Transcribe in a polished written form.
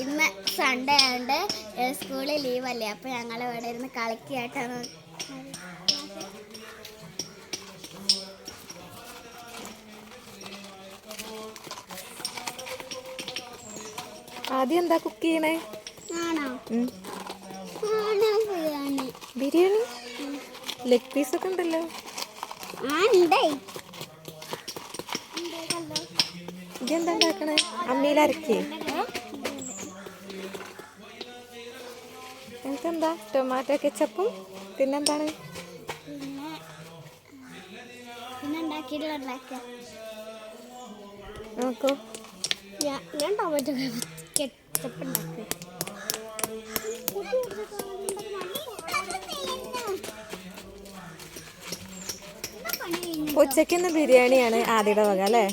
ഇന്ന് സൺഡേ ആയതുകൊണ്ട് സ്കൂളിൽ ലീവല്ലേ, അപ്പോൾ ഞങ്ങൾ ഇവിടെ ഇരുന്ന് കളിക്കുകയായിട്ടാണ്. ആദ്യം എന്താ കുക്ക് ചെയ്യണേ? ആണോ? ബിരിയാണി. ബിരിയാണി ലെഗ് പീസ് ഒക്കെ ഉണ്ടല്ലോ. ഇതെന്താ ഉണ്ടാക്കണേ? അമ്മിയിൽ അരക്കേ? എനിക്കെന്താ ടൊമാറ്റോ കെച്ചപ്പും പിന്നെന്താണ്? നോക്കൂ, ഞാൻ ടൊമാറ്റോ കെച്ചപ്പ് ഉണ്ടാക്കി. ഉച്ചയ്ക്ക് ഇന്ന് ബിരിയാണിയാണ് ആദ്യയുടെ വക അല്ലേ?